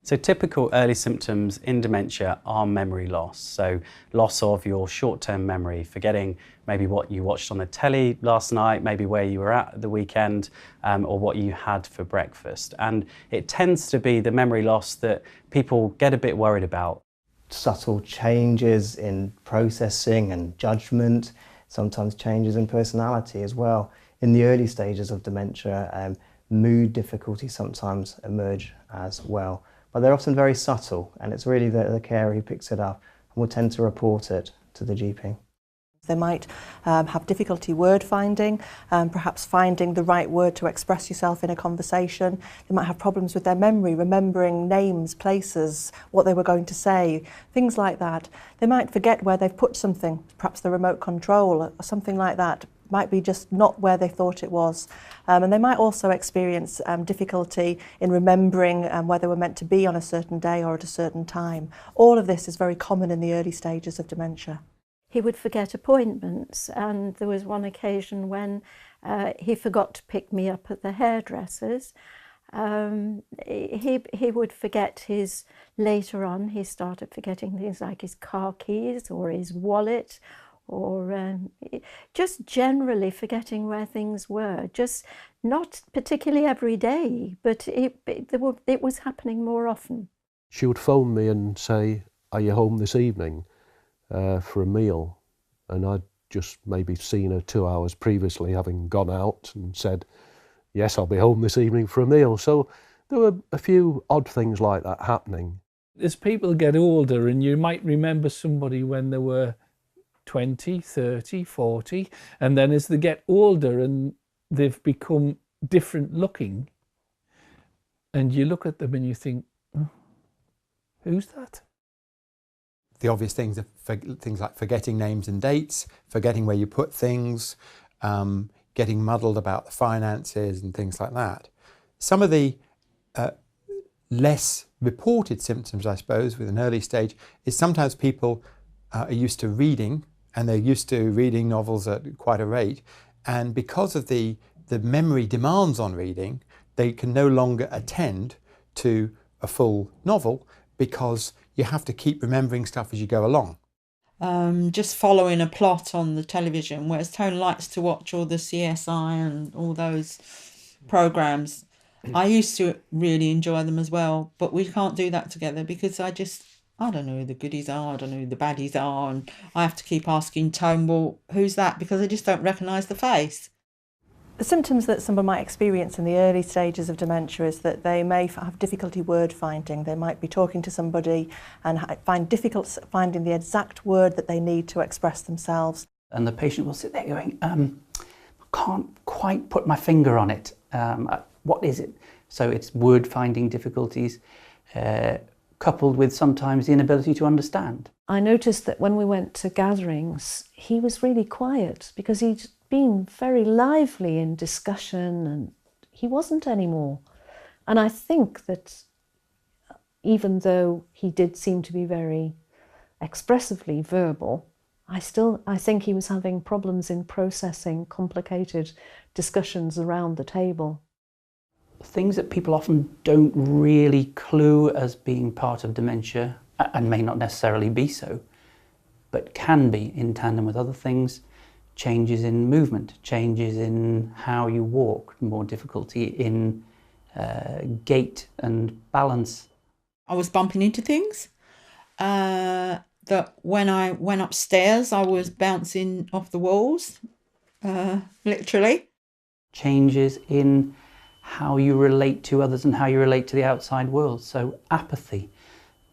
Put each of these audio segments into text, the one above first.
So typical early symptoms in dementia are memory loss. So loss of your short-term memory, forgetting maybe what you watched on the telly last night, maybe where you were at the weekend, or what you had for breakfast. And it tends to be the memory loss that people get a bit worried about. Subtle changes in processing and judgment, sometimes changes in personality as well. In the early stages of dementia, mood difficulties sometimes emerge as well. But they're often very subtle, and it's really the carer who picks it up and will tend to report it to the GP. They might have difficulty word finding, perhaps finding the right word to express yourself in a conversation. They might have problems with their memory, remembering names, places, what they were going to say, things like that. They might forget where they've put something, perhaps the remote control or something like that. Might be just not where they thought it was. And they might also experience difficulty in remembering where they were meant to be on a certain day or at a certain time. All of this is very common in the early stages of dementia. He would forget appointments, and there was one occasion when he forgot to pick me up at the hairdresser's. He would forget his, later on he started forgetting things like his car keys or his wallet, or just generally forgetting where things were, just not particularly every day, but it was happening more often. She would phone me and say, "Are you home this evening for a meal?" And I'd just maybe seen her 2 hours previously having gone out and said, "Yes, I'll be home this evening for a meal." So there were a few odd things like that happening. As people get older, and you might remember somebody when they were 20, 30, 40, and then as they get older and they've become different looking, and you look at them and you think, oh, who's that? The obvious things are things like forgetting names and dates, forgetting where you put things, getting muddled about the finances and things like that. Some of the less reported symptoms, I suppose, with an early stage is sometimes people are used to reading, and they're used to reading novels at quite a rate, and because of the memory demands on reading, they can no longer attend to a full novel because you have to keep remembering stuff as you go along. Just following a plot on the television, whereas Tony likes to watch all the CSI and all those programmes. I used to really enjoy them as well, but we can't do that together because I don't know who the goodies are, I don't know who the baddies are, and I have to keep asking Tone, well, who's that? Because I just don't recognise the face. The symptoms that someone might experience in the early stages of dementia is that they may have difficulty word finding. They might be talking to somebody and find difficult finding the exact word that they need to express themselves. And the patient will sit there going, I can't quite put my finger on it. What is it? So it's word finding difficulties, coupled with sometimes the inability to understand. I noticed that when we went to gatherings, he was really quiet because he'd been very lively in discussion, and he wasn't anymore. And I think that even though he did seem to be very expressively verbal, I think he was having problems in processing complicated discussions around the table. Things that people often don't really clue as being part of dementia, and may not necessarily be so, but can be in tandem with other things: changes in movement, changes in how you walk, more difficulty in gait and balance. I was bumping into things. That when I went upstairs, I was bouncing off the walls, literally. Changes in how you relate to others and how you relate to the outside world. So apathy,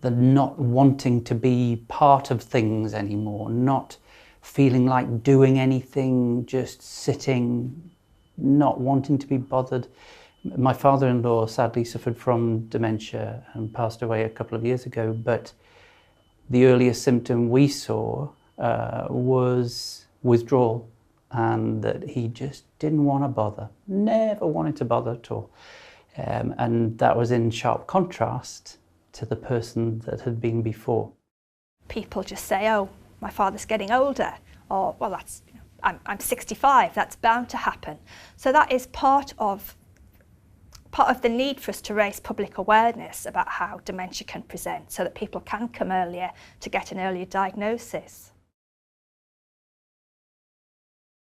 the not wanting to be part of things anymore, not feeling like doing anything, just sitting, not wanting to be bothered. My father-in-law sadly suffered from dementia and passed away a couple of years ago, but the earliest symptom we saw was withdrawal, and that he just didn't want to bother, never wanted to bother at all. And that was in sharp contrast to the person that had been before. People just say, oh, my father's getting older, or, well, that's, I'm 65, that's bound to happen. So that is part of part of the need for us to raise public awareness about how dementia can present so that people can come earlier to get an earlier diagnosis.